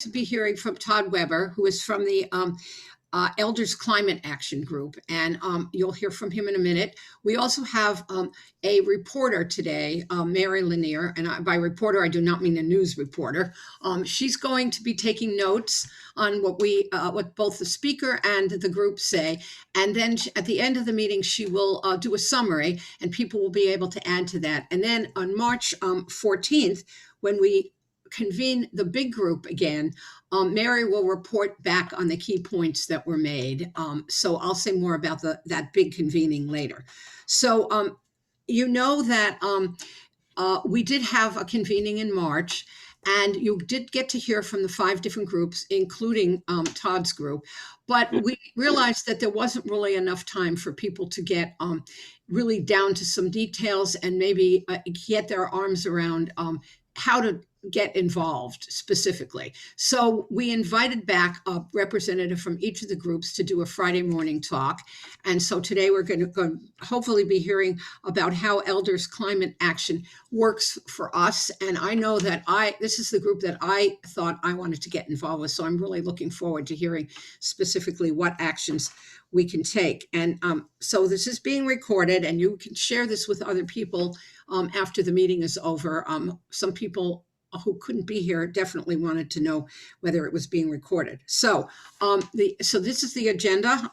to be hearing from Todd Weber, who is from the Elders Climate Action Group, and you'll hear from him in a minute. We also have a reporter today, Mary Lanier, and by reporter, I do not mean a news reporter. She's going to be taking notes on what both the speaker and the group say, and then at the end of the meeting, she will do a summary, and people will be able to add to that. And then on March 14th, when we convene the big group again, Mary will report back on the key points that were made. So I'll say more about that big convening later. So you know that we did have a convening in March, and you did get to hear from the 5 different groups, including Todd's group. But we realized that there wasn't really enough time for people to get really down to some details and maybe get their arms around how to get involved specifically. So we invited back a representative from each of the groups to do a Friday morning talk. And so today we're going to hopefully be hearing about how Elders Climate Action works for us. And I know that this is the group that I thought I wanted to get involved with. So I'm really looking forward to hearing specifically what actions we can take. And so this is being recorded, and you can share this with other people after the meeting is over. Some people who couldn't be here definitely wanted to know whether it was being recorded. So this is the agenda.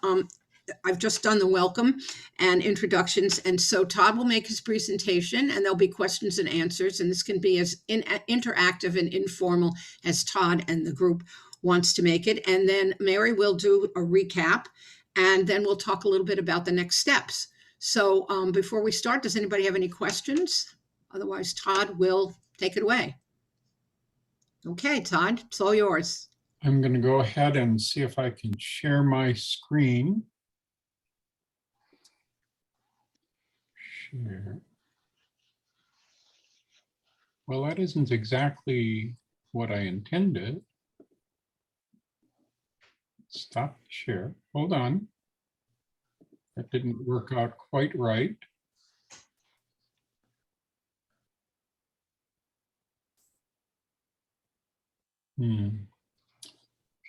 I've just done the welcome and introductions. And so Todd will make his presentation, and there'll be questions and answers. And this can be as interactive and informal as Todd and the group wants to make it. And then Mary will do a recap, and then we'll talk a little bit about the next steps. So before we start, does anybody have any questions? Otherwise, Todd will take it away. Okay, Todd, it's all yours. I'm going to go ahead and see if I can share my screen. Share. Well, that isn't exactly what I intended. Stop share. Hold on. That didn't work out quite right.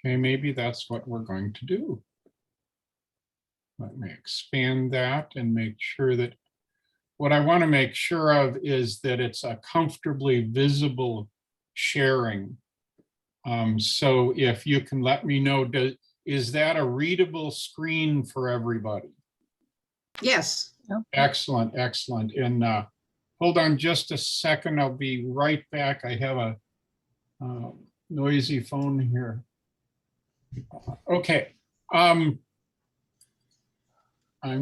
Okay, maybe that's what we're going to do. Let me expand that and make sure that what I want to make sure of is that it's a comfortably visible sharing. So if you can let me know, is that a readable screen for everybody? Yes. Excellent, excellent. And hold on just a second, I'll be right back. I have a noisy phone here. Okay. I'm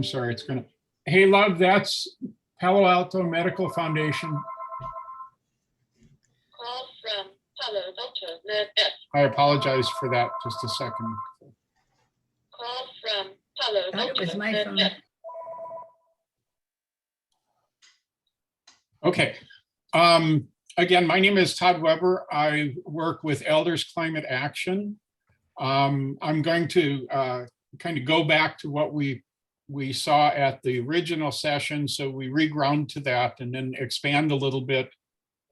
sorry, it's gonna. Hey, love, that's Palo Alto Medical Foundation. Call from Palo Alto Med. I apologize for that. Just a second. Call from Palo Alto. It was my phone. Okay. Again, my name is Todd Weber. I work with Elders Climate Action. I'm going to kind of go back to what we saw at the original session. So we reground to that and then expand a little bit.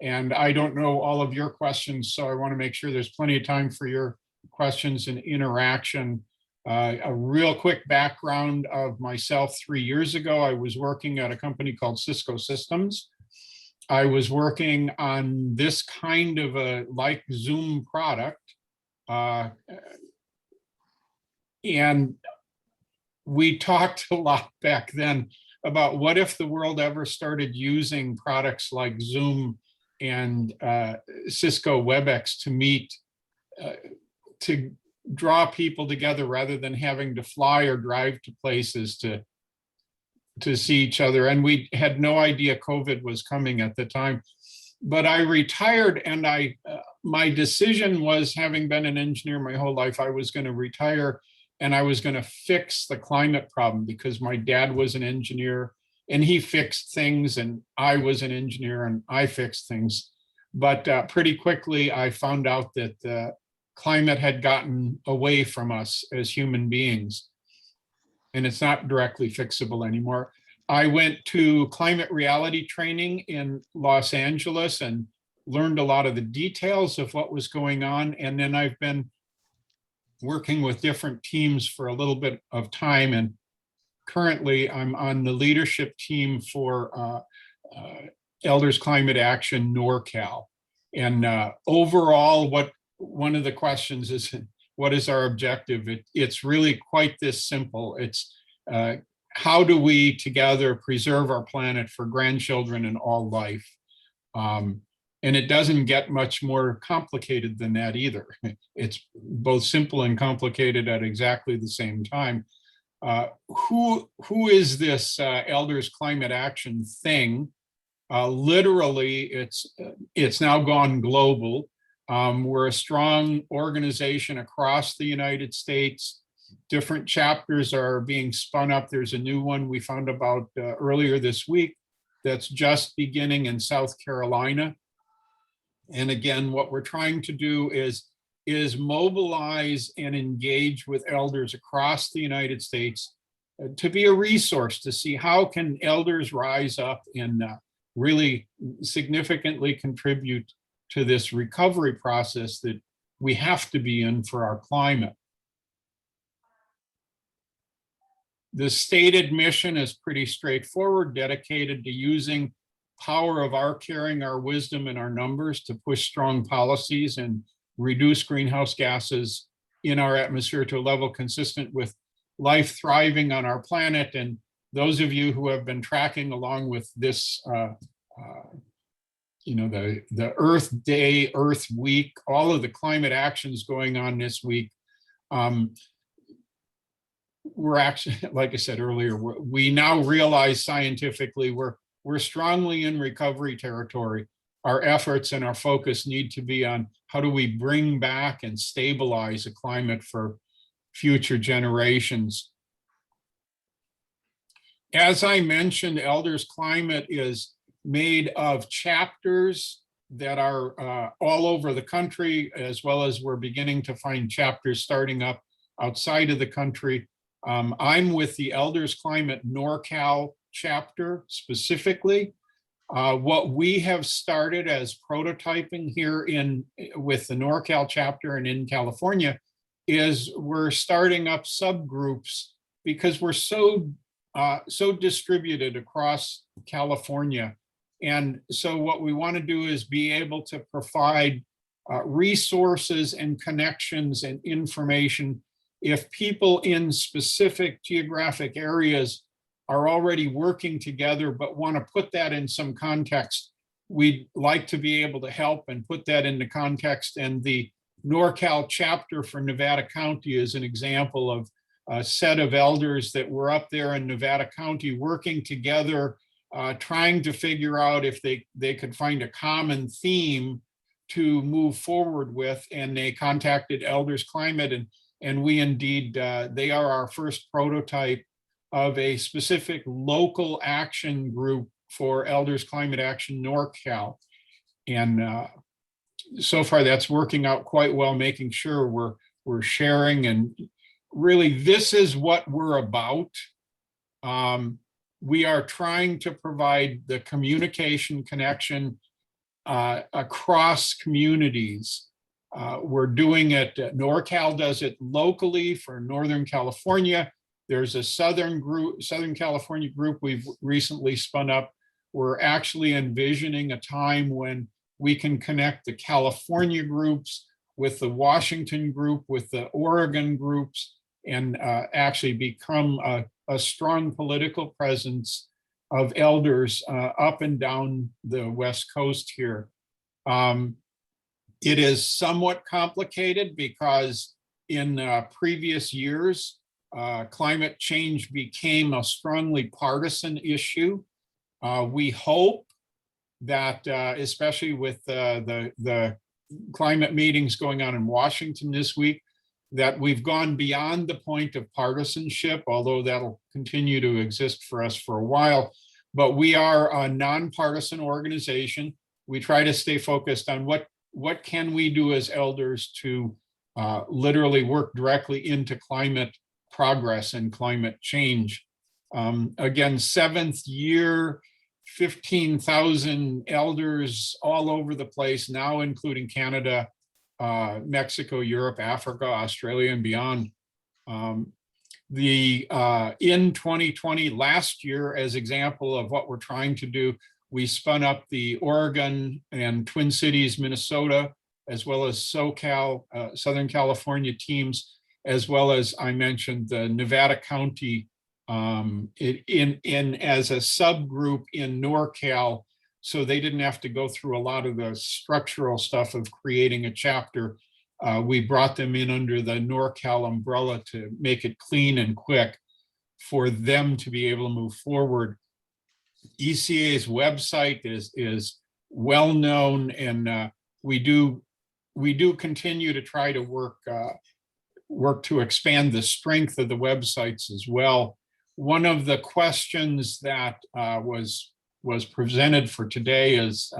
And I don't know all of your questions, so I want to make sure there's plenty of time for your questions and interaction. A real quick background of myself: 3 years ago, I was working at a company called Cisco Systems. I was working on this kind of a like Zoom product. And we talked a lot back then about what if the world ever started using products like Zoom and Cisco WebEx to meet, to draw people together rather than having to fly or drive to places to see each other. And we had no idea COVID was coming at the time. But I retired, and my decision was, having been an engineer my whole life, I was going to retire and I was going to fix the climate problem, because my dad was an engineer and he fixed things, and I was an engineer and I fixed things. But pretty quickly I found out that the climate had gotten away from us as human beings, and it's not directly fixable anymore. I went to climate reality training in Los Angeles and learned a lot of the details of what was going on. And then I've been working with different teams for a little bit of time. And currently I'm on the leadership team for Elders Climate Action NorCal. And overall, one of the questions is, what is our objective? It's really quite this simple. It's how do we together preserve our planet for grandchildren and all life? And it doesn't get much more complicated than that either. It's both simple and complicated at exactly the same time. Who is this Elders Climate Action thing? Literally, it's now gone global. We're a strong organization across the United States. Different chapters are being spun up. There's a new one we found about earlier this week that's just beginning in South Carolina. And again, what we're trying to do is mobilize and engage with elders across the United States to be a resource to see how can elders rise up and really significantly contribute to this recovery process that we have to be in for our climate. The stated mission is pretty straightforward, dedicated to using power of our caring, our wisdom, and our numbers to push strong policies and reduce greenhouse gases in our atmosphere to a level consistent with life thriving on our planet. And those of you who have been tracking along with this, the Earth Day, Earth Week, all of the climate actions going on this week, we're actually, like I said earlier, we now realize scientifically we're strongly in recovery territory. Our efforts and our focus need to be on how do we bring back and stabilize a climate for future generations. As I mentioned, Elders Climate is made of chapters that are all over the country, as well as we're beginning to find chapters starting up outside of the country. I'm with the Elders Climate NorCal chapter specifically. What we have started as prototyping here with the NorCal chapter and in California is we're starting up subgroups because we're so distributed across California. And so what we want to do is be able to provide resources and connections and information. If people in specific geographic areas are already working together but want to put that in some context, we'd like to be able to help and put that into context. And the NorCal chapter for Nevada County is an example of a set of elders that were up there in Nevada County working together, trying to figure out if they could find a common theme to move forward with. And they contacted Elders Climate, and we indeed, they are our first prototype of a specific local action group for Elders Climate Action NorCal. And so far that's working out quite well, making sure we're sharing. And really, this is what we're about. We are trying to provide the communication connection across communities. We're doing it, NorCal does it locally for Northern California. There's a Southern California group we've recently spun up. We're actually envisioning a time when we can connect the California groups with the Washington group, with the Oregon groups, and actually become a strong political presence of elders up and down the West Coast here. It is somewhat complicated because in previous years, climate change became a strongly partisan issue. We hope that, especially with the climate meetings going on in Washington this week, that we've gone beyond the point of partisanship, although that'll continue to exist for us for a while. But we are a nonpartisan organization. We try to stay focused on what can we do as elders to literally work directly into climate progress and climate change. Again, 7th year 15,000 elders all over the place now, including Canada, Mexico, Europe, Africa, Australia, and beyond. In 2020, last year, as example of what we're trying to do, we spun up the Oregon and Twin Cities, Minnesota, as well as SoCal, Southern California teams, as well as I mentioned the Nevada County as a subgroup in NorCal, so they didn't have to go through a lot of the structural stuff of creating a chapter. We brought them in under the NorCal umbrella to make it clean and quick for them to be able to move forward. ECA's website is well known, and we do continue to try to work to expand the strength of the websites as well. One of the questions that was presented for today is,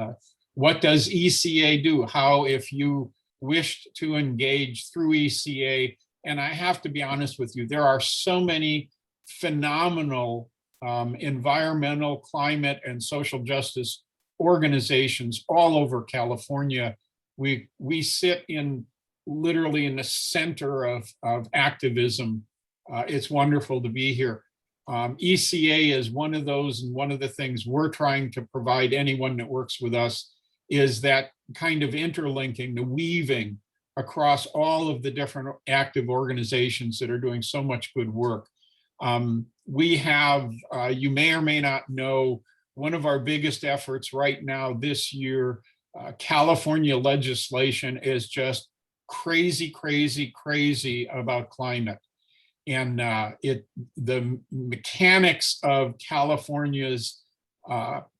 what does ECA do? How, if you wished to engage through ECA, and I have to be honest with you, there are so many phenomenal environmental, climate, and social justice organizations all over California. We sit literally in the center of activism. It's wonderful to be here. ECA is one of those, and one of the things we're trying to provide anyone that works with us is that kind of interlinking, the weaving across all of the different active organizations that are doing so much good work. We have, you may or may not know, one of our biggest efforts right now this year, California legislation is just crazy, crazy, crazy about climate. And the mechanics of California's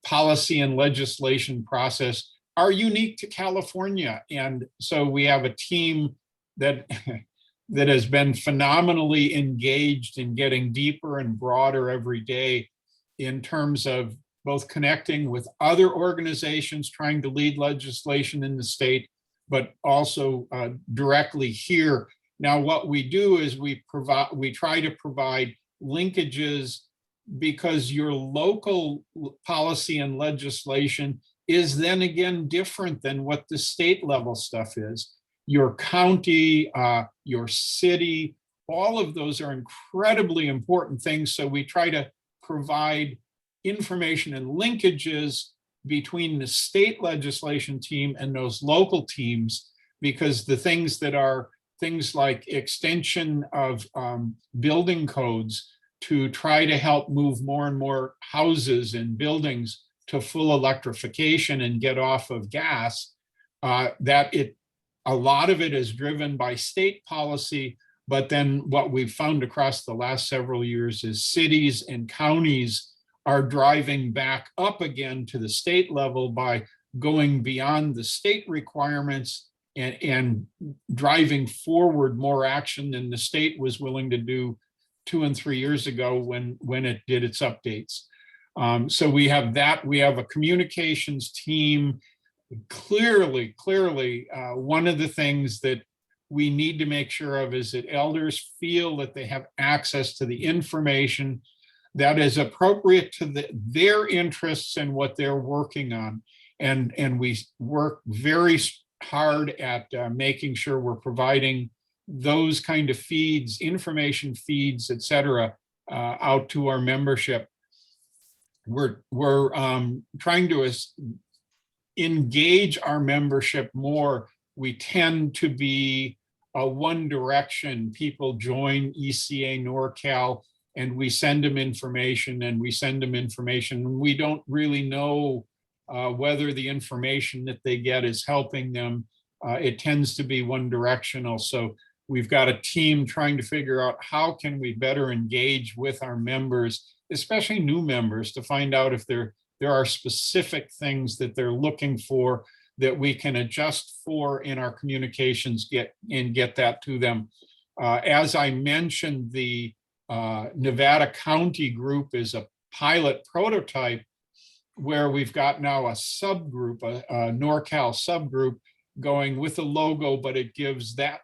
policy and legislation process are unique to California. And so we have a team that that has been phenomenally engaged in getting deeper and broader every day in terms of both connecting with other organizations trying to lead legislation in the state, but also directly here. Now, what we do is we try to provide linkages, because your local policy and legislation is then again different than what the state level stuff is. Your county, your city, all of those are incredibly important things. So we try to provide information and linkages between the state legislation team and those local teams, because the things that are things like extension of building codes to try to help move more and more houses and buildings to full electrification and get off of gas, a lot of it is driven by state policy. But then what we've found across the last several years is cities and counties are driving back up again to the state level by going beyond the state requirements and driving forward more action than the state was willing to do 2 and 3 years ago when it did its updates. So we have that. We have a communications team. Clearly, one of the things that we need to make sure of is that elders feel that they have access to the information that is appropriate to their interests and what they're working on. And we work very hard at making sure we're providing those kind of feeds, information feeds, et cetera, out to our membership. We're trying to engage our membership more. We tend to be a one direction. People join ECA NorCal and we send them information and we send them information. We don't really know whether the information that they get is helping them. It tends to be one directional. So we've got a team trying to figure out how can we better engage with our members, especially new members, to find out if there are specific things that they're looking for that we can adjust for in our communications, get that to them. As I mentioned, the Nevada County group is a pilot prototype where we've got now a subgroup, a NorCal subgroup going with a logo, but it gives that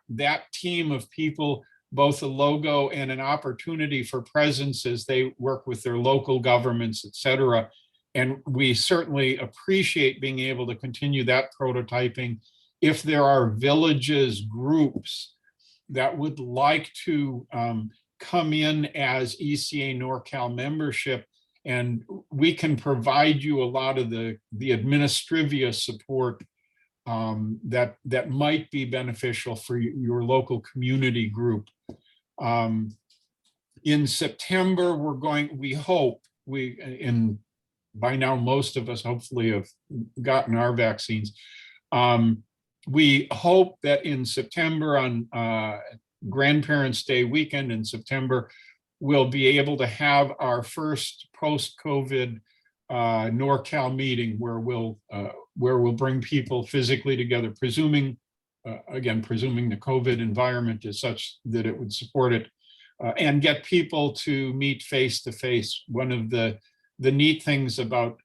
team of people both a logo and an opportunity for presence as they work with their local governments, et cetera. and we certainly appreciate being able to continue that prototyping. If there are villages, groups that would like to come in as ECA NorCal membership, and we can provide you a lot of the administrivia support that might be beneficial for your local community group. In September, we hope, by now most of us hopefully have gotten our vaccines. We hope that in September, on Grandparents' Day weekend in September, we'll be able to have our first post-COVID NorCal meeting where we'll bring people physically together, presuming the COVID environment is such that it would support it, and get people to meet face to face. One of the neat things about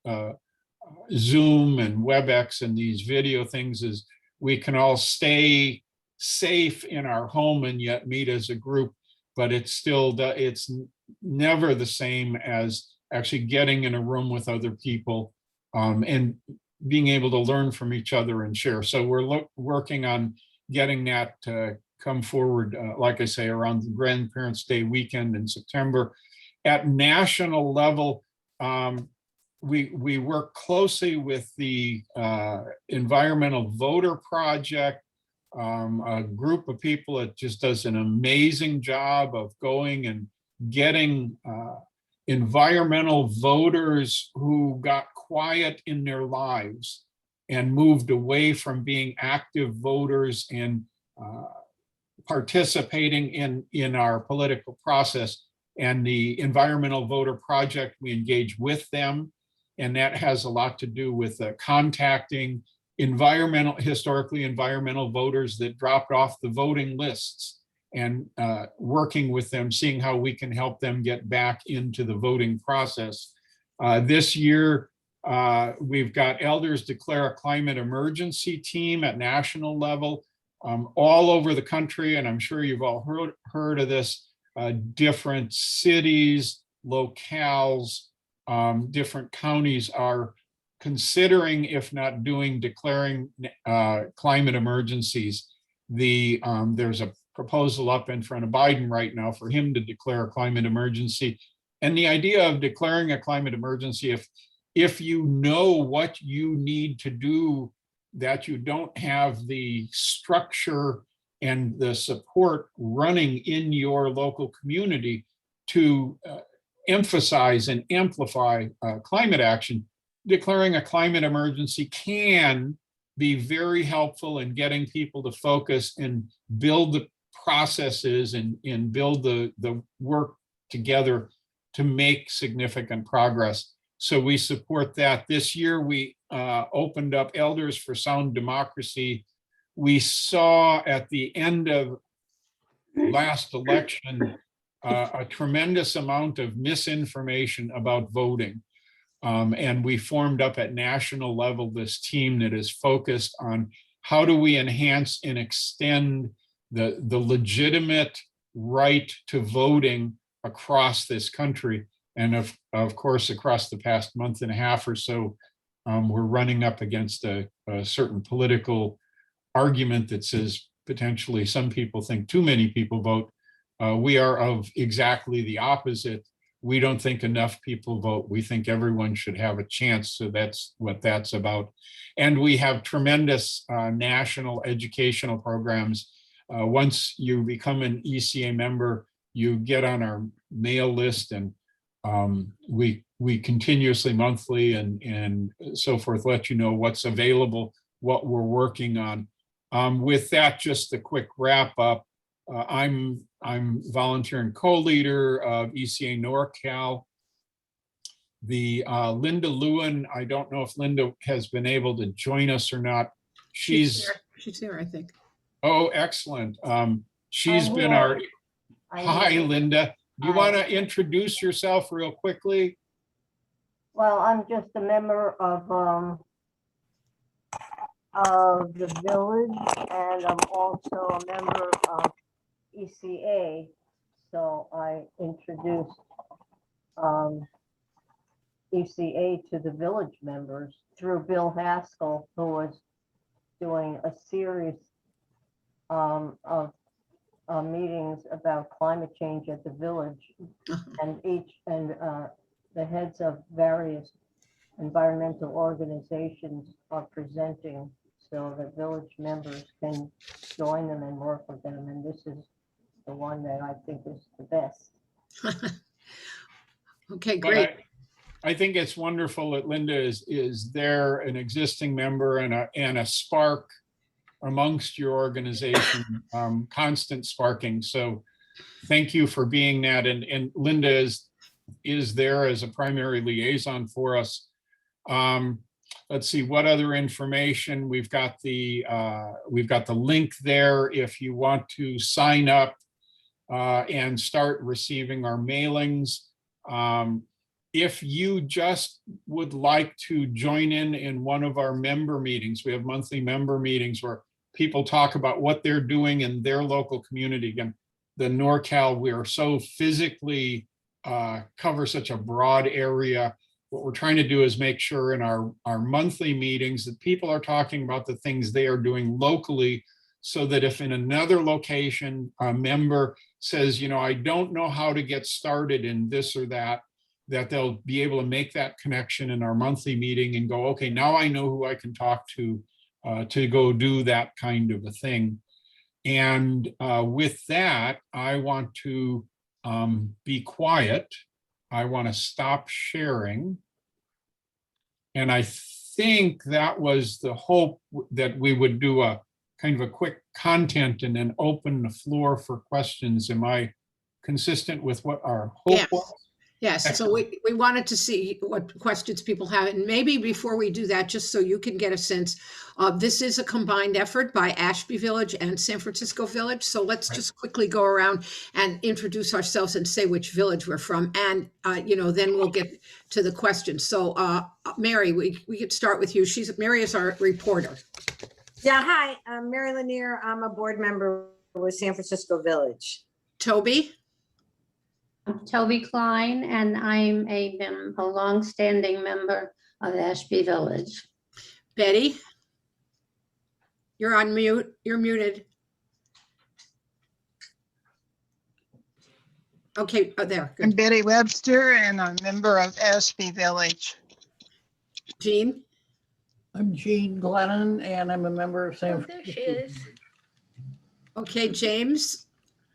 Zoom and WebEx and these video things is we can all stay safe in our home and yet meet as a group, but it's never the same as actually getting in a room with other people and being able to learn from each other and share. So we're working on getting that to come forward, like I say, around the Grandparents' Day weekend in September. At national level, we work closely with the Environmental Voter Project, a group of people that just does an amazing job of going and getting environmental voters who got quiet in their lives and moved away from being active voters and participating in our political process. And the Environmental Voter Project, we engage with them, and that has a lot to do with contacting historically environmental voters that dropped off the voting lists and working with them, seeing how we can help them get back into the voting process. This year, we've got Elders Declare a Climate Emergency team at national level all over the country, and I'm sure you've all heard of this. Different cities, locales, different counties are considering, if not declaring climate emergencies. There's a proposal up in front of Biden right now for him to declare a climate emergency. And the idea of declaring a climate emergency, if you know what you need to do, that you don't have the structure and the support running in your local community to emphasize and amplify climate action, declaring a climate emergency can be very helpful in getting people to focus and build the processes and build the work together to make significant progress. So we support that. This year, we opened up Elders for Sound Democracy. We saw at the end of last election a tremendous amount of misinformation about voting. And we formed up at national level this team that is focused on how do we enhance and extend the legitimate right to voting across this country. And of course, across the past month and a half or so, we're running up against a certain political argument that says potentially some people think too many people vote. We are of exactly the opposite. We don't think enough people vote. We think everyone should have a chance. So that's what that's about. And we have tremendous national educational programs. Once you become an ECA member, you get on our mail list, and we continuously, monthly and so forth, let you know what's available, what we're working on. With that, just a quick wrap up. I'm volunteer and co-leader of ECA NorCal. The Linda Lewin, I don't know if Linda has been able to join us or not. She's there, I think. Oh, excellent. She's been our. Hi, Linda. Do you want to introduce yourself real quickly? Well, I'm just a member of the village, and I'm also a member of ECA. So I introduced ECA to the village members through Bill Haskell, who was doing a series of meetings about climate change at the village, and the heads of various environmental organizations are presenting, so the village members can join them and work with them. And this is the one that I think is the best. Okay, But great. I think it's wonderful that Linda is there, an existing member and a spark amongst your organization, constant sparking. So thank you for being that. And Linda is there as a primary liaison for us. Let's see what other information we've got. The link there if you want to sign up and start receiving our mailings. If you just would like to join in one of our member meetings, we have monthly member meetings where people talk about what they're doing in their local community. Again, the NorCal, we are so physically cover such a broad area. What we're trying to do is make sure in our monthly meetings that people are talking about the things they are doing locally, so that if in another location, a member says, I don't know how to get started in this or that they'll be able to make that connection in our monthly meeting and go, okay, now I know who I can talk to go do that kind of a thing. And with that, I want to be quiet. I want to stop sharing. And I think that was the hope, that we would do a kind of a quick content and then open the floor for questions. Am I consistent with what our hope was? Yes, so we wanted to see what questions people have. And maybe before we do that, just so you can get a sense, this is a combined effort by Ashby Village and San Francisco Village. So let's just quickly go around and introduce ourselves and say which village we're from. And, then we'll get to the questions. So Mary, we could start with you. Mary is our reporter. Yeah, hi, I'm Mary Lanier. I'm a board member with San Francisco Village. Toby? I'm Toby Klein, and I'm a longstanding member of Ashby Village. Betty? You're on mute. You're muted. Okay, there. I'm Good. Betty Webster, and I'm a member of Ashby Village. Jean? I'm Jean Glennon, and I'm a member of San There Francisco. she is. Okay, James?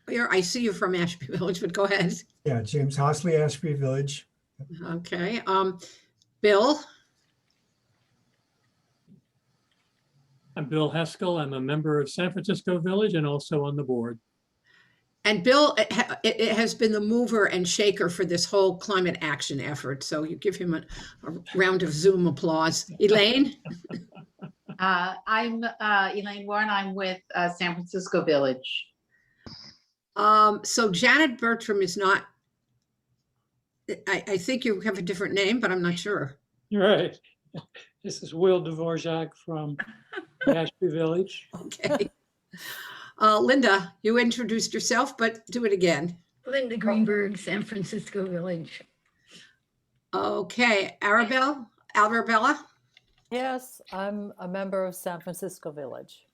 I see you from Ashby Village, but go ahead. Yeah, James Hosley, Ashby Village. Okay, Bill? I'm Bill Haskell. I'm a member of San Francisco Village and also on the board. And Bill it has been the mover and shaker for this whole climate action effort. So you give him a round of Zoom applause. Elaine? I'm Elaine Warren. I'm with San Francisco Village. So Janet Bertram is not, I think you have a different name, but I'm not sure. Right. This is Will Dvorak from Ashby Village. Okay. Linda, you introduced yourself, but do it again. Linda Greenberg, San Francisco Village. Okay, Arabella? Yes, I'm a member of San Francisco Village.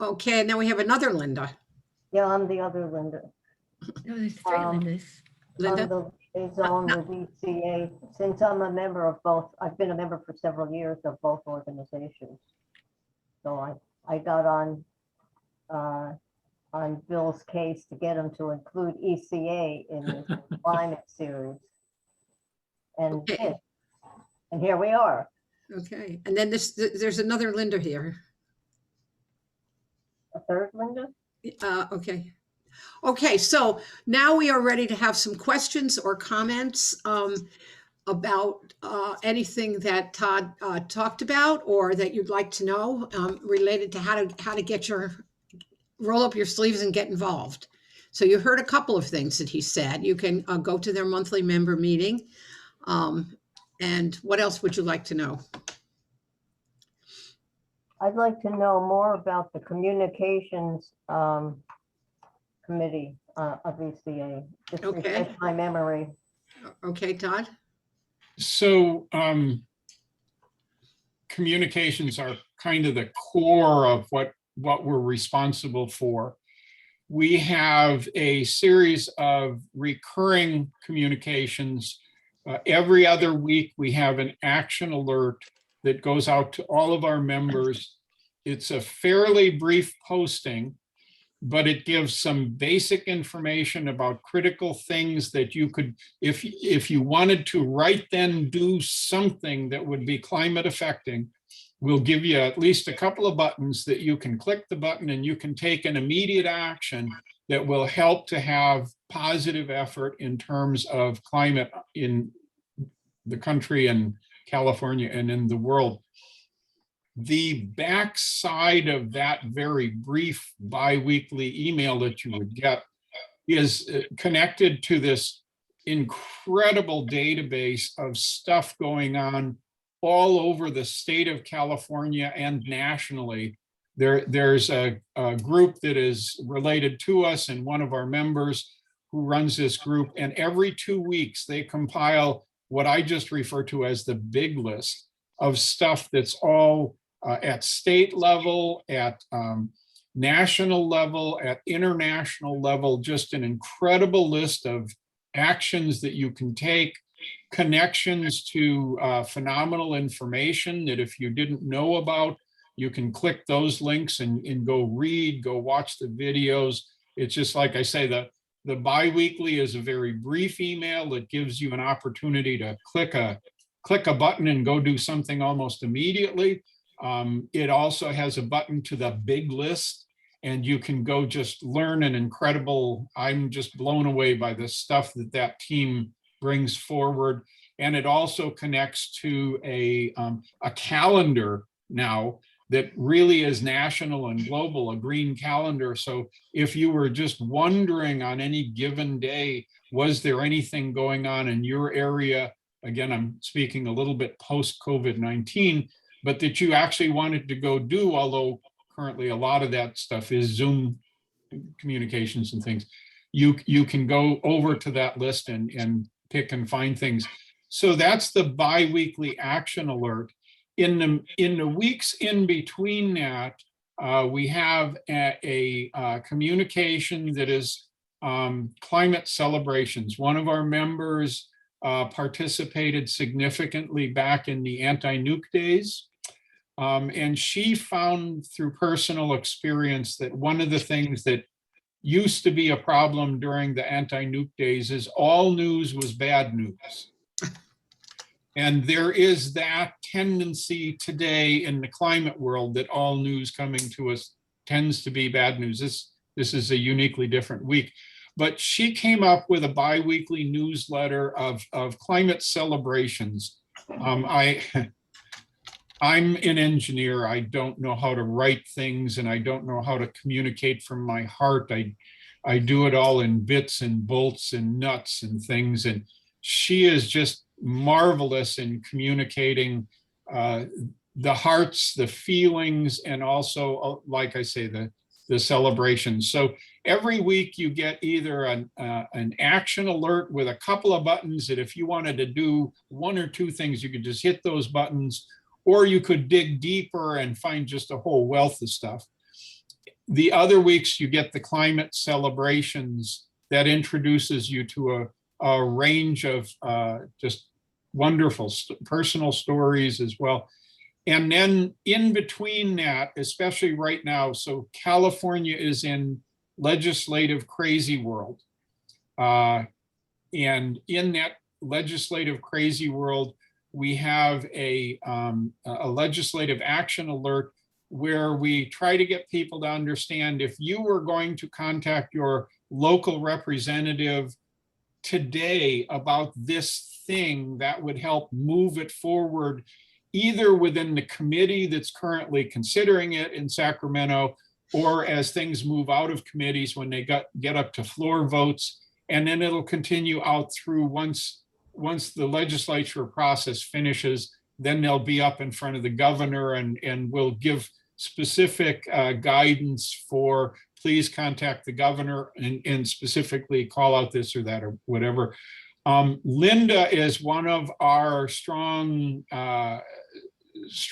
Okay, and then we have another Linda. Yeah, I'm the other Linda. No, there's three Lindas. Linda? I'm the liaison with ECA. Since I'm a member of both, I've been a member for several years of both organizations. So I got on Bill's case to get him to include ECA in the climate series. And Okay. did. And here we are. Okay, and then there's another Linda here. A third Linda? Okay, so now we are ready to have some questions or comments about anything that Todd talked about or that you'd like to know related to how to roll up your sleeves and get involved. So you heard a couple of things that he said. You can go to their monthly member meeting. And what else would you like to know? I'd like to know more about the communications committee of ECA. Just Okay. refresh my memory. Okay, Todd? So communications are kind of the core of what we're responsible for. We have a series of recurring communications. Every other week, we have an action alert that goes out to all of our members. It's a fairly brief posting, but it gives some basic information about critical things that you could, if you wanted to right then do something that would be climate affecting, we'll give you at least a couple of buttons that you can click the button and you can take an immediate action that will help to have positive effort in terms of climate in the country and California and in the world. The backside of that very brief biweekly email that you would get is connected to this incredible database of stuff going on all over the state of California and nationally. There's a group that is related to us and one of our members who runs this group, and every 2 weeks they compile what I just refer to as the big list of stuff that's all at state level, at national level, at international level, just an incredible list of actions that you can take, connections to phenomenal information that if you didn't know about, you can click those links and go read, go watch the videos. It's just like I say, the biweekly is a very brief email that gives you an opportunity to click a button and go do something almost immediately. It also has a button to the big list, and you can go just learn an incredible, I'm just blown away by the stuff that team brings forward. And it also connects to a calendar now that really is national and global, a green calendar. So if you were just wondering on any given day, was there anything going on in your area? Again, I'm speaking a little bit post-COVID-19, but that you actually wanted to go do, although currently a lot of that stuff is Zoom communications and things, you can go over to that list and pick and find things. So that's the biweekly action alert. In the weeks in between that, we have a communication that is climate celebrations. One of our members participated significantly back in the anti-nuke days. And she found through personal experience that one of the things that used to be a problem during the anti-nuke days is all news was bad news. And there is that tendency today in the climate world that all news coming to us tends to be bad news. This is a uniquely different week. But she came up with a biweekly newsletter of climate celebrations. I'm an engineer. I don't know how to write things, and I don't know how to communicate from my heart. I do it all in bits and bolts and nuts and things. And she is just marvelous in communicating the hearts, the feelings, and also, like I say, the celebrations. So every week you get either an action alert with a couple of buttons that if you wanted to do one or two things, you could just hit those buttons, or you could dig deeper and find just a whole wealth of stuff. The other weeks you get the climate celebrations that introduces you to a range of just wonderful personal stories as well. And then in between that, especially right now, so California is in legislative crazy world. And in that legislative crazy world, we have a legislative action alert where we try to get people to understand if you were going to contact your local representative today about this thing, that would help move it forward, either within the committee that's currently considering it in Sacramento, or as things move out of committees when they get up to floor votes. And then it'll continue out through once the legislature process finishes, then they'll be up in front of the governor and will give specific guidance for please contact the governor and specifically call out this or that or whatever. Linda is one of our strong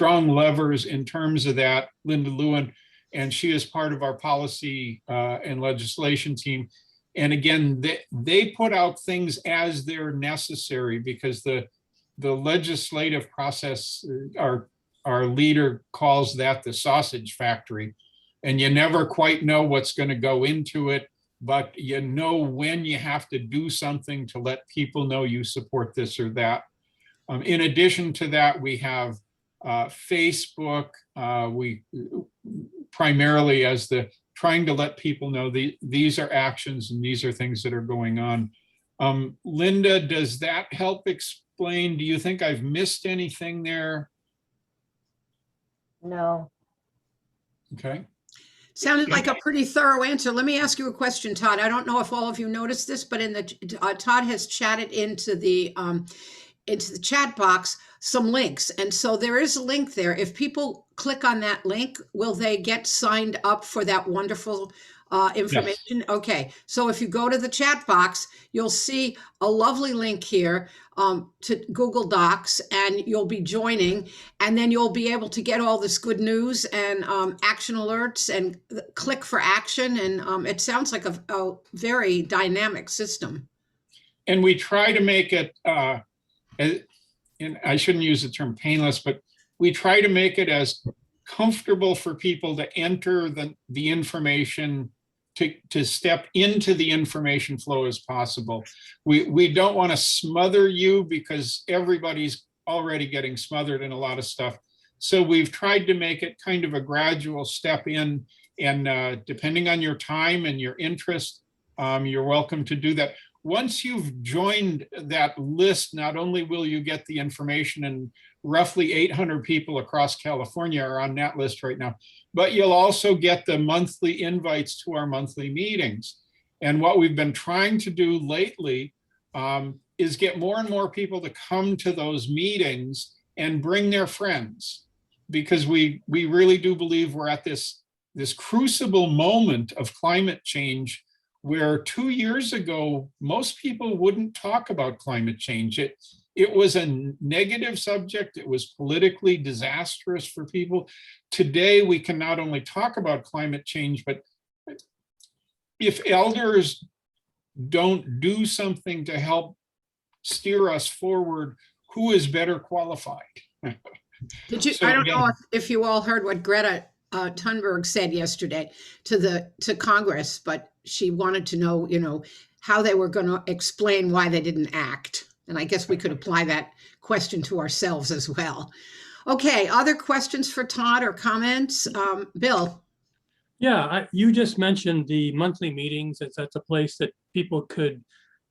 levers in terms of that, Linda Lewin, and she is part of our policy and legislation team. And again, they put out things as they're necessary, because the legislative process, our leader calls that the sausage factory. And you never quite know what's going to go into it, but you know when you have to do something to let people know you support this or that. In addition to that, we have Facebook. We primarily as trying to let people know these are actions and these are things that are going on. Linda, does that help explain? Do you think I've missed anything there? No. Okay. Sounded like a pretty thorough answer. Let me ask you a question, Todd. I don't know if all of you noticed this, but in the Todd has chatted into the chat box some links, and so there is a link there. If people click on that link, will they get signed up for that wonderful information? Yes. Okay, so if you go to the chat box, you'll see a lovely link here to Google Docs, and you'll be joining, and then you'll be able to get all this good news and action alerts and click for action. And it sounds like a very dynamic system. And we try to make it, and I shouldn't use the term painless, but we try to make it as comfortable for people to enter the information, to step into the information flow as possible. We don't want to smother you, because everybody's already getting smothered in a lot of stuff. So we've tried to make it kind of a gradual step in, and depending on your time and your interest, you're welcome to do that. Once you've joined that list, not only will you get the information, and roughly 800 people across California are on that list right now, but you'll also get the monthly invites to our monthly meetings. And what we've been trying to do lately is get more and more people to come to those meetings and bring their friends, because we really do believe we're at this crucible moment of climate change, where 2 years ago, most people wouldn't talk about climate change. It was a negative subject. It was politically disastrous for people. Today, we can not only talk about climate change, but if elders don't do something to help steer us forward, who is better qualified? Did you? So I don't know if you all heard what Greta Thunberg said yesterday to Congress, but she wanted to know, how they were going to explain why they didn't act. And I guess we could apply that question to ourselves as well. Okay, other questions for Todd or comments? Bill? Yeah, you just mentioned the monthly meetings. That's a place that people could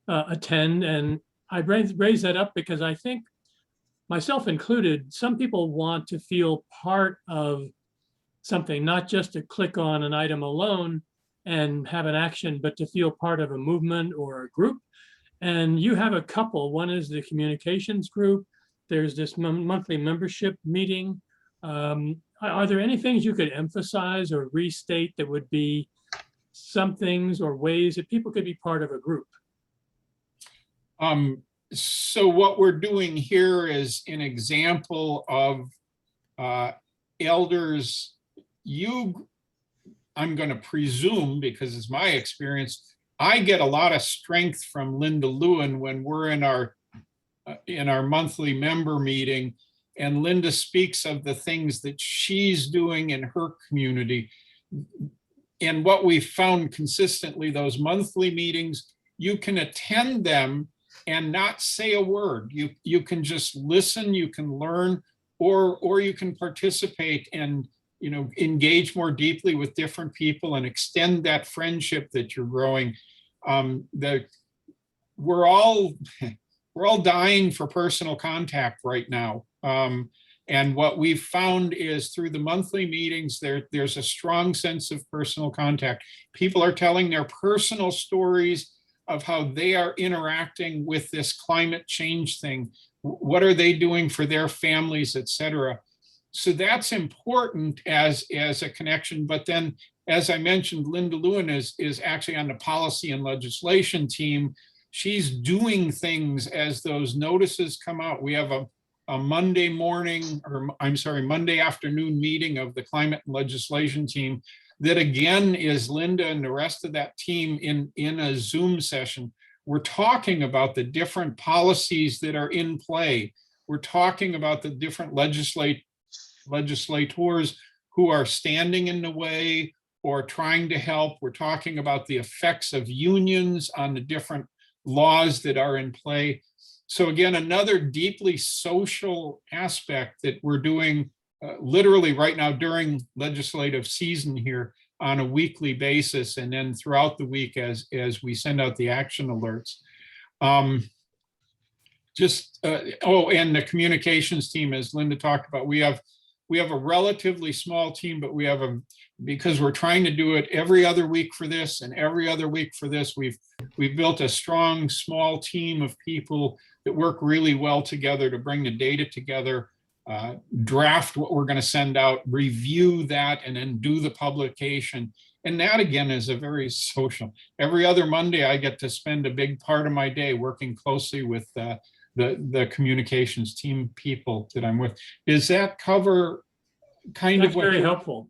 attend. And I raised that up because I think, myself included, some people want to feel part of something, not just to click on an item alone and have an action, but to feel part of a movement or a group. And you have a couple. One is the communications group. There's this monthly membership meeting. Are there any things you could emphasize or restate that would be some things or ways that people could be part of a group? So what we're doing here is an example of elders. I'm going to presume, because it's my experience, I get a lot of strength from Linda Lewin when we're in our monthly member meeting, and Linda speaks of the things that she's doing in her community. And what we've found consistently, those monthly meetings, you can attend them and not say a word. You can just listen, you can learn, or you can participate and engage more deeply with different people and extend that friendship that you're growing. We're all dying for personal contact right now. And what we've found is through the monthly meetings, there's a strong sense of personal contact. People are telling their personal stories of how they are interacting with this climate change thing. What are they doing for their families, et cetera. So that's important as a connection. But then, as I mentioned, Linda Lewin is actually on the policy and legislation team. she's doing things as those notices come out. We have a Monday morning, or I'm sorry, Monday afternoon meeting of the climate and legislation team that again is Linda and the rest of that team in a Zoom session. We're talking about the different policies that are in play. We're talking about the different legislators who are standing in the way or trying to help. We're talking about the effects of unions on the different laws that are in play. So again, another deeply social aspect that we're doing literally right now during legislative season here on a weekly basis, and then throughout the week as we send out the action alerts. And the communications team, as Linda talked about, we have a relatively small team, but we have because we're trying to do it every other week for this and every other week for this, we've built a strong, small team of people that work really well together to bring the data together, draft what we're going to send out, review that, and then do the publication. And that again is a very social. Every other Monday, I get to spend a big part of my day working closely with the communications team people that I'm with. Does that cover kind That's of what very you're helpful.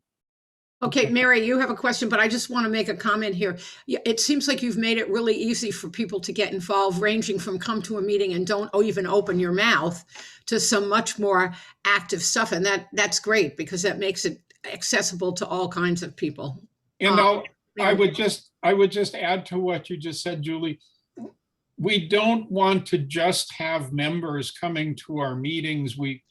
Okay, Mary, you have a question, but I just want to make a comment here. It seems like you've made it really easy for people to get involved, ranging from come to a meeting and don't even open your mouth to some much more active stuff. And that's great because that makes it accessible to all kinds of people. And I would just add to what you just said, Julie. We don't want to just have members coming to our meetings. We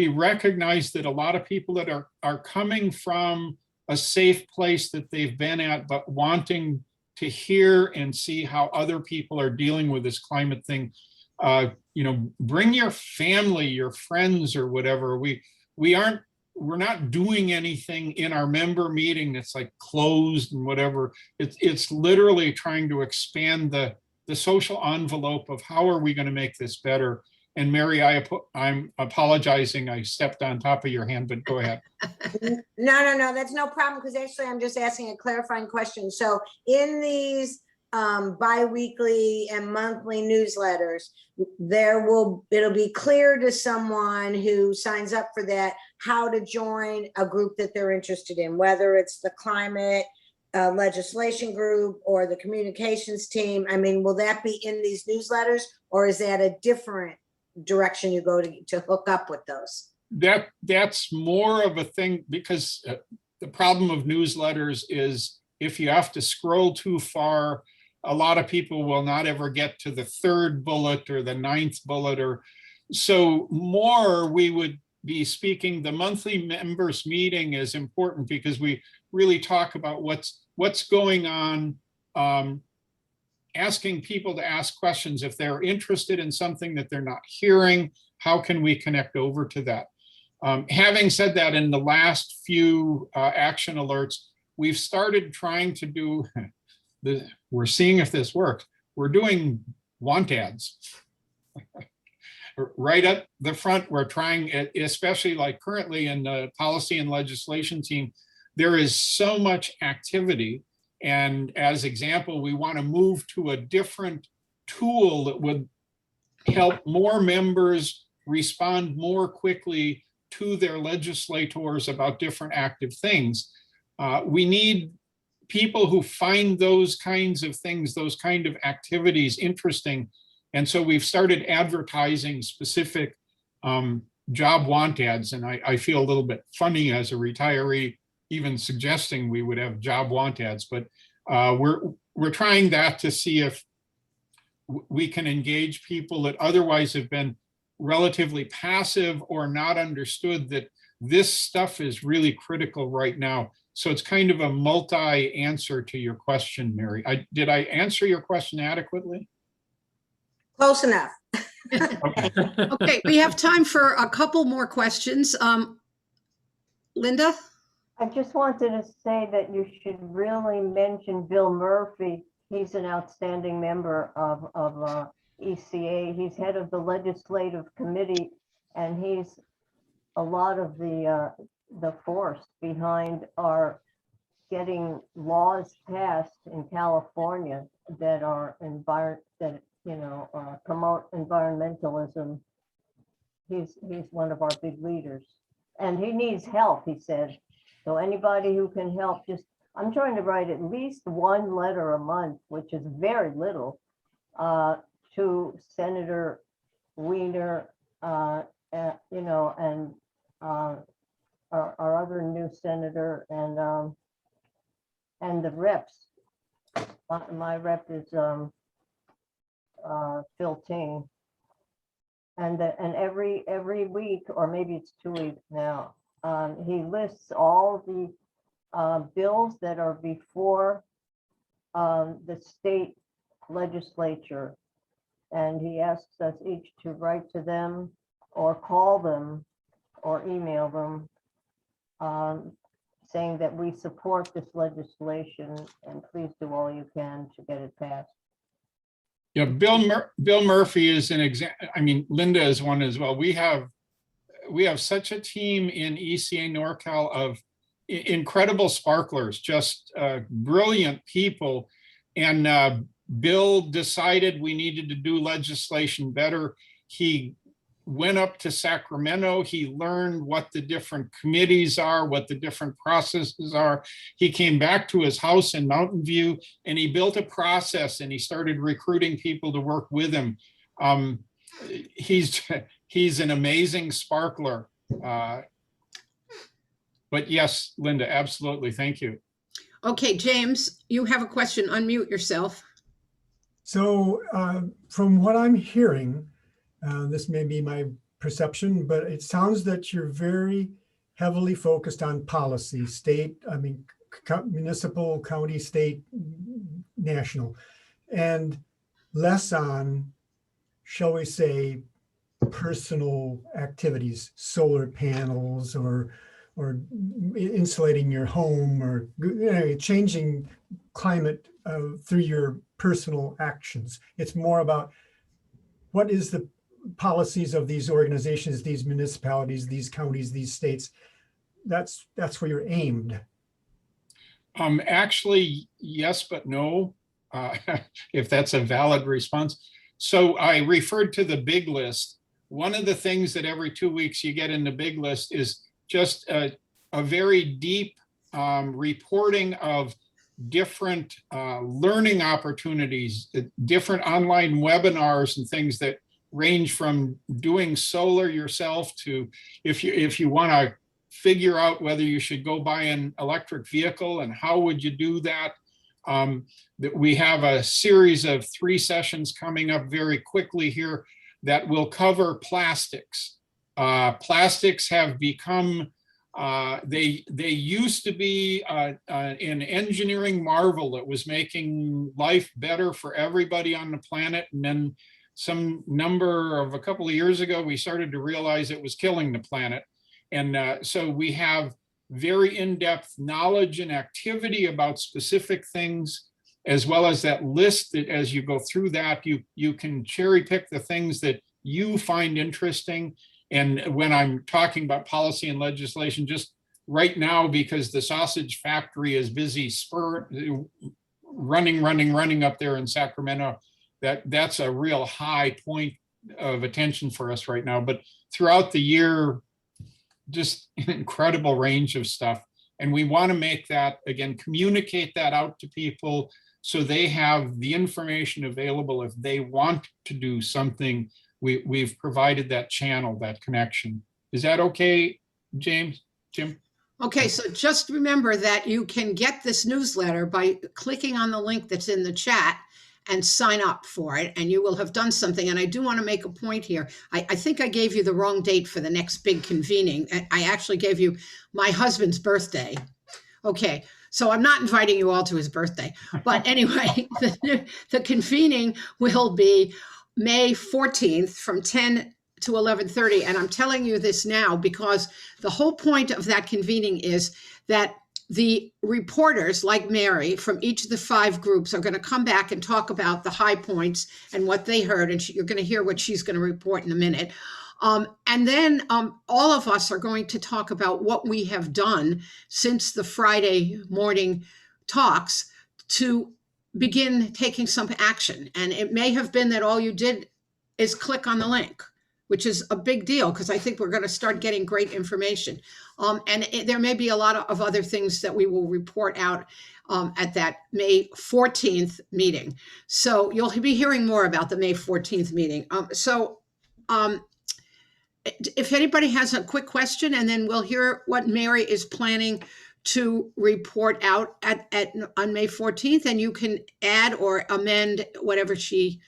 recognize that a lot of people that are coming from a safe place that they've been at, but wanting to hear and see how other people are dealing with this climate thing. Bring your family, your friends, or whatever. We're not doing anything in our member meeting that's like closed and whatever. It's literally trying to expand the social envelope of how are we going to make this better. And Mary, I'm apologizing. I stepped on top of your hand, but go ahead. No, that's no problem, because actually I'm just asking a clarifying question. So in these bi-weekly and monthly newsletters, it'll be clear to someone who signs up for that how to join a group that they're interested in, whether it's the climate legislation group or the communications team. I mean, will that be in these newsletters, or is that a different direction you go to hook up with those? That's more of a thing, because the problem of newsletters is if you have to scroll too far, a lot of people will not ever get to the 3rd bullet or the 9th bullet. Or so more we would be speaking. The monthly members meeting is important because we really talk about what's going on, asking people to ask questions. If they're interested in something that they're not hearing, how can we connect over to that? Having said that, in the last few action alerts, we've started trying to do, we're seeing if this works. We're doing want ads. Right up the front, we're trying, especially like currently in the policy and legislation team, there is so much activity. And as example, we want to move to a different tool that would help more members respond more quickly to their legislators about different active things. We need people who find those kinds of things, those kind of activities interesting. And so we've started advertising specific job want ads. And I feel a little bit funny as a retiree even suggesting we would have job want ads, but we're trying that to see if we can engage people that otherwise have been relatively passive or not understood that this stuff is really critical right now. So it's kind of a multi-answer to your question, Mary. Did I answer your question adequately? Close enough. Okay, we have time for a couple more questions. Linda? I just wanted to say that you should really mention Bill Murphy. He's an outstanding member of ECA. He's head of the legislative committee, and he's a lot of the force behind our getting laws passed in California that are promote environmentalism. He's one of our big leaders, and he needs help, he said. So anybody who can help, I'm trying to write at least one letter a month, which is very little, to Senator Weiner, and our other new senator, and the reps. My rep is Phil Ting. And every week, or maybe it's 2 weeks now, he lists all the bills that are before the state legislature. And he asks us each to write to them or call them or email them, saying that we support this legislation and please do all you can to get it passed. Yeah, Bill Murphy is an example. I mean, Linda is one as well. We have such a team in ECA NorCal of incredible sparklers, just brilliant people. And Bill decided we needed to do legislation better. He went up to Sacramento. He learned what the different committees are, what the different processes are. He came back to his house in Mountain View and he built a process and he started recruiting people to work with him. He's an amazing sparkler. But yes, Linda, absolutely. Thank you. Okay, James, you have a question. Unmute yourself. So from what I'm hearing, this may be my perception, but it sounds that you're very heavily focused on policy, municipal, county, state, national, and less on, shall we say, personal activities, solar panels or insulating your home or changing climate through your personal actions. It's more about what is the policies of these organizations, these municipalities, these counties, these states. That's where you're aimed. Actually, yes, but no, if that's a valid response. So I referred to the big list. One of the things that every 2 weeks you get in the big list is just a very deep reporting of different learning opportunities, different online webinars and things that range from doing solar yourself to if you want to figure out whether you should go buy an electric vehicle and how would you do that. That we have a series of 3 sessions coming up very quickly here that will cover plastics. Plastics have become, they used to be an engineering marvel that was making life better for everybody on the planet. And then a couple of years ago, we started to realize it was killing the planet. And so we have very in-depth knowledge and activity about specific things, as well as that list that as you go through that, you can cherry pick the things that you find interesting. And when I'm talking about policy and legislation, just right now, because the sausage factory is busy running up there in Sacramento, that's a real high point of attention for us right now. But throughout the year, just an incredible range of stuff. And we want to make that, again, communicate that out to people so they have the information available if they want to do something. We've provided that channel, that connection. Is that okay, Jim? Okay, so just remember that you can get this newsletter by clicking on the link that's in the chat and sign up for it, and you will have done something. And I do want to make a point here. I think I gave you the wrong date for the next big convening. I actually gave you my husband's birthday. Okay, so I'm not inviting you all to his birthday. But anyway, the convening will be May 14th from 10 to 11:30. And I'm telling you this now because the whole point of that convening is that the reporters like Mary from each of the 5 groups are going to come back and talk about the high points and what they heard. And you're going to hear what she's going to report in a minute. And then all of us are going to talk about what we have done since the Friday morning talks to begin taking some action. And it may have been that all you did is click on the link, which is a big deal because I think we're going to start getting great information. There may be a lot of other things that we will report out at that May 14th meeting. So you'll be hearing more about the May 14th meeting. If anybody has a quick question, and then we'll hear what Mary is planning to report out on May 14th, and you can add or amend whatever she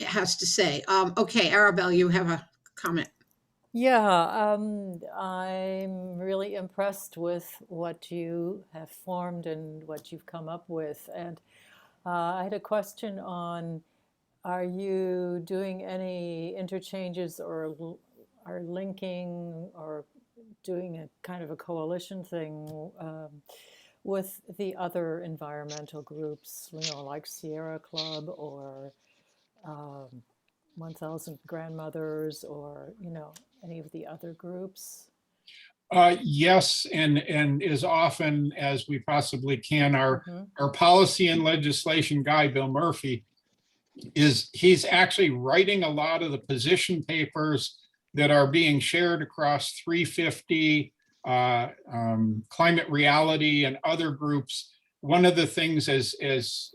has to say. Okay, Arabelle, you have a comment. Yeah, I'm really impressed with what you have formed and what you've come up with. And I had a question on, are you doing any interchanges or are linking or doing a kind of a coalition thing with the other environmental groups, like Sierra Club or 1000 Grandmothers or, any of the other groups? Yes, and as often as we possibly can, our Mhm. policy and legislation guy, Bill Murphy, he's actually writing a lot of the position papers that are being shared across 350, Climate Reality, and other groups. One of the things, as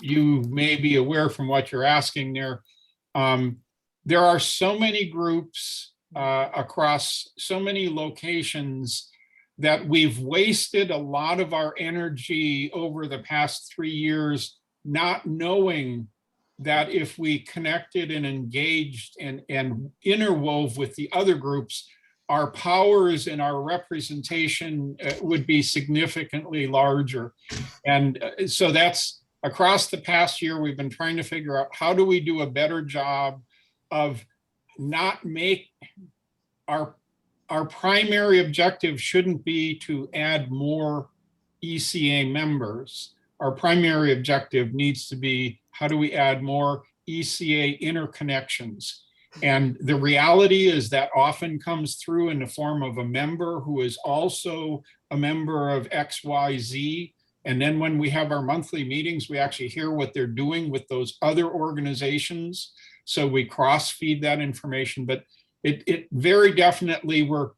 you may be aware from what you're asking there are so many groups across so many locations that we've wasted a lot of our energy over the past 3 years not knowing that if we connected and engaged and interwove with the other groups, our powers and our representation would be significantly larger. And so that's across the past year, we've been trying to figure out how do we do a better job of not make our primary objective shouldn't be to add more ECA members. Our primary objective needs to be how do we add more ECA interconnections? And the reality is that often comes through in the form of a member who is also a member of XYZ. And then when we have our monthly meetings, we actually hear what they're doing with those other organizations. So we cross-feed that information. But it very definitely, we're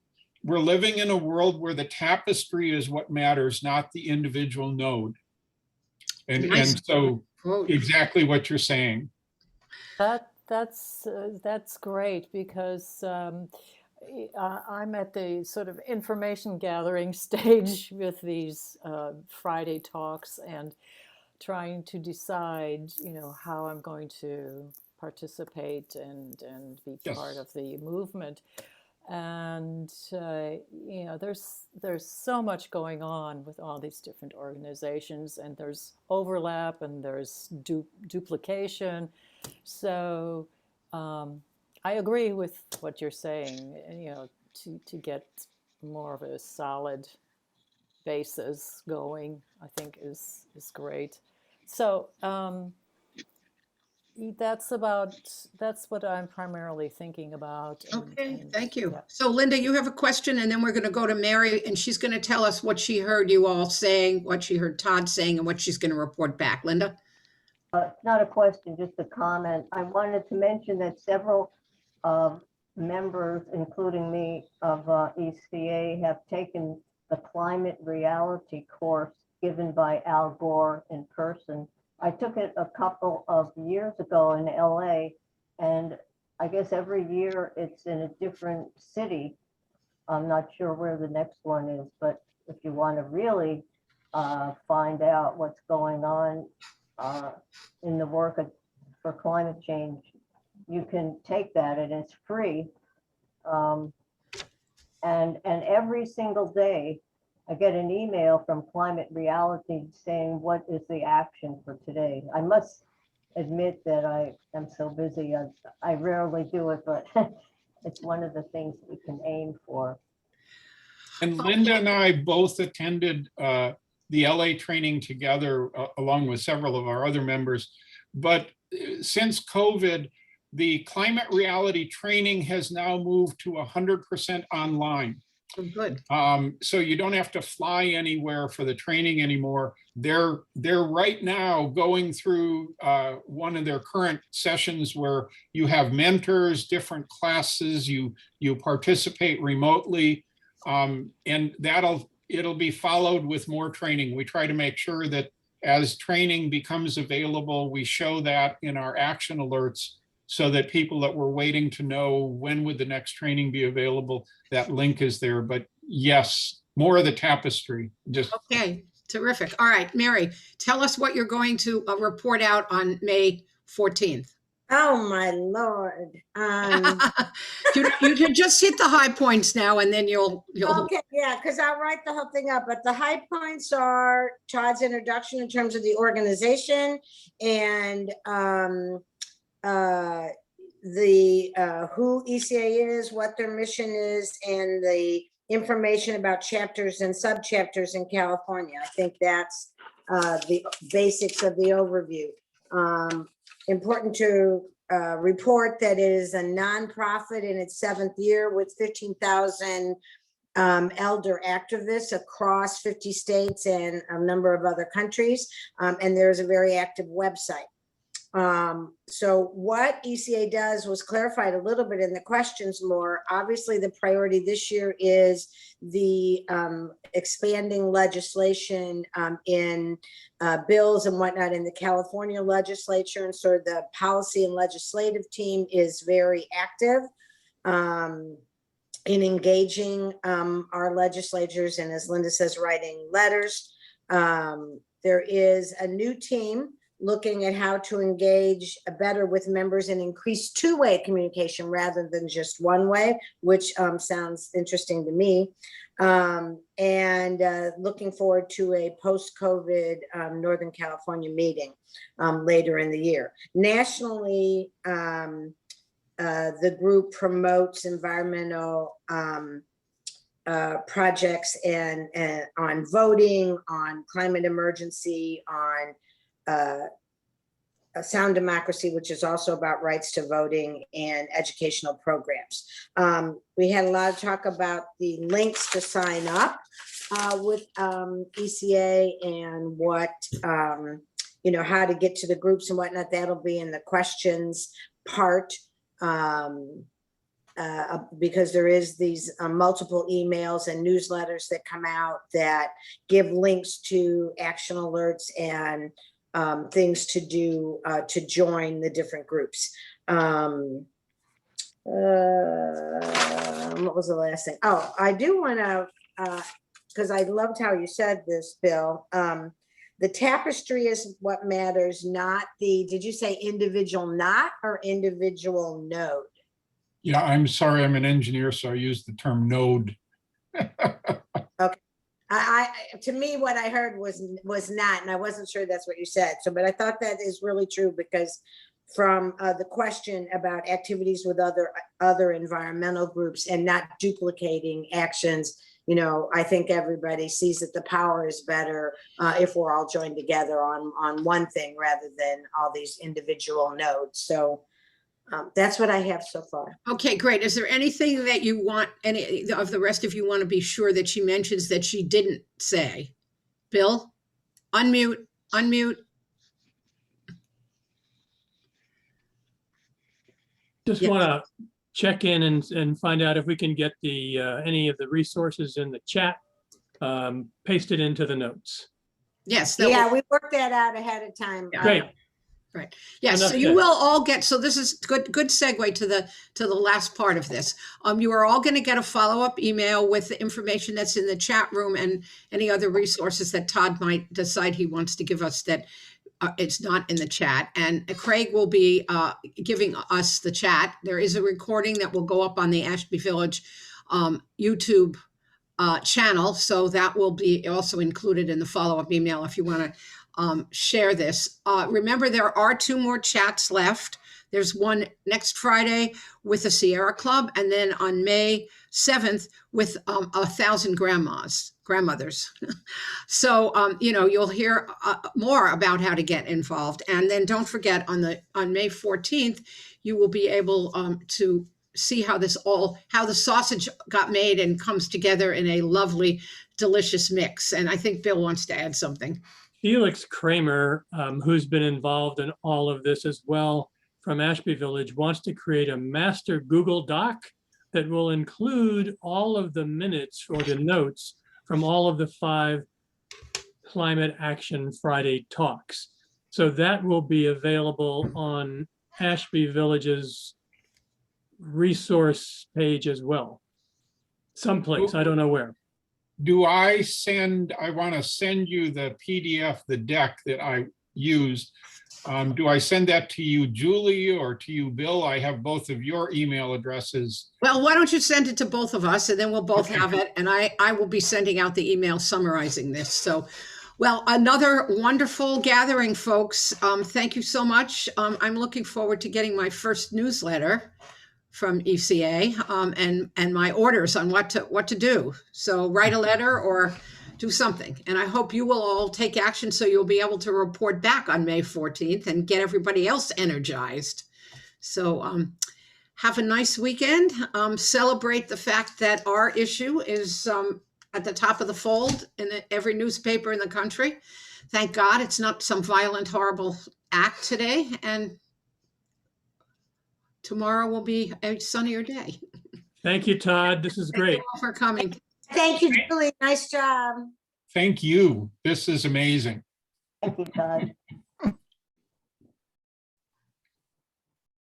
living in a world where the tapestry is what matters, not the individual node. Nice and so quote. exactly what you're saying. That's great because I'm at the sort of information gathering stage with these Friday talks and trying to decide, how I'm going to participate and be part of the movement. And there's so much going on with all these different organizations, and there's overlap and there's duplication. So I agree with what you're saying. To get more of a solid basis going, I think is great. So that's what I'm primarily thinking about. Okay, thank you. Yeah. So Linda, you have a question, and then we're going to go to Mary, and she's going to tell us what she heard you all saying, what she heard Todd saying, and what she's going to report back. Linda? Not a question, just a comment. I wanted to mention that several members, including me, of ECA have taken the Climate Reality course given by Al Gore in person. I took it a couple of years ago in LA, and I guess every year it's in a different city. I'm not sure where the next one is, but if you want to really find out what's going on in the work for climate change, you can take that, and it's free. And every single day, I get an email from Climate Reality saying, what is the action for today? I must admit that I am so busy. I rarely do it, but it's one of the things we can aim for. And Linda and I both attended the LA training together, along with several of our other members. But since COVID, the climate reality training has now moved to 100% online. Oh, good. So you don't have to fly anywhere for the training anymore. They're right now going through one of their current sessions where you have mentors, different classes, you participate remotely, and it'll be followed with more training. We try to make sure that as training becomes available, we show that in our action alerts, so that people that were waiting to know when would the next training be available, that link is there. But yes, more of the tapestry. Just Okay, terrific. All right, Mary, tell us what you're going to report out on May 14th. Oh, my Lord. You can just hit the high points now, and then you'll. Okay, yeah, because I'll write the whole thing up, but the high points are Todd's introduction in terms of the organization and who ECA is, what their mission is, and the information about chapters and subchapters in California. I think that's the basics of the overview. Important to report that it is a nonprofit in its 7th year with 15,000 elder activists across 50 states and a number of other countries. And there's a very active website. So what ECA does was clarified a little bit in the questions more. Obviously, the priority this year is the expanding legislation in bills and whatnot in the California legislature. And so the policy and legislative team is very active in engaging our legislators, and as Linda says, writing letters. There is a new team looking at how to engage better with members and increase two-way communication rather than just one way, which sounds interesting to me. And looking forward to a post-COVID Northern California meeting later in the year. Nationally, the group promotes environmental projects and on voting, on climate emergency, on a sound democracy, which is also about rights to voting, and educational programs. We had a lot of talk about the links to sign up with ECA and what, how to get to the groups and whatnot. That'll be in the questions part. Because there is these multiple emails and newsletters that come out that give links to action alerts and things to do to join the different groups. What was the last thing? Oh, I do want to, because I loved how you said this, Bill. The tapestry is what matters, not the, did you say individual knot or individual node? yeah, I'm sorry, I'm an engineer, so I use the term node. Okay. To me, what I heard was not, and I wasn't sure that's what you said. So, but I thought that is really true, because from the question about activities with other environmental groups and not duplicating actions, I think everybody sees that the power is better if we're all joined together on one thing rather than all these individual nodes. So that's what I have so far. Okay, great. Is there anything that you want, any of the rest of you want to be sure that she mentions that she didn't say? Bill, unmute. Just Yes. want to check in and find out if we can get the any of the resources in the chat pasted into the notes. Yes. Yeah, we worked that out ahead of time. Great. Right. Yes. Enough So you said. will all get, so this is good segue to the last part of this. You are all going to get a follow-up email with the information that's in the chat room and any other resources that Todd might decide he wants to give us that it's not in the chat. And Craig will be giving us the chat. There is a recording that will go up on the Ashby Village YouTube channel. So that will be also included in the follow-up email if you want to share this. Remember, there are 2 more chats left. There's one next Friday with the Sierra Club, and then on May 7th with 1,000 grandmas grandmothers. So, you'll hear more about how to get involved. And then don't forget on May 14th, you will be able to see how the sausage got made and comes together in a lovely, delicious mix. And I think Bill wants to add something. Felix Kramer, who's been involved in all of this as well from Ashby Village, wants to create a master Google Doc that will include all of the minutes or the notes from all of the 5 Climate Action Friday talks. So that will be available on Ashby Village's resource page as well. Someplace, I don't know where. Do I want to send you the PDF, the deck that I used. Do I send that to you, Julie, or to you, Bill? I have both of your email addresses. Well, why don't you send it to both of us and then we'll both Okay. have it. And I will be sending out the email summarizing this. So, well, another wonderful gathering, folks. Thank you so much. I'm looking forward to getting my first newsletter from ECA and my orders on what to do. So write a letter or do something. And I hope you will all take action so you'll be able to report back on May 14th and get everybody else energized. So have a nice weekend. Celebrate the fact that our issue is at the top of the fold in every newspaper in the country. Thank God it's not some violent, horrible act today. And tomorrow will be a sunnier day. Thank you, Todd. This is great. Thank you all for coming. Thank you, Julie. Nice job. Thank you. This is amazing. Thank you, Todd.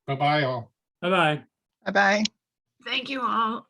Bye-bye all. Bye-bye. Bye-bye. Thank you all.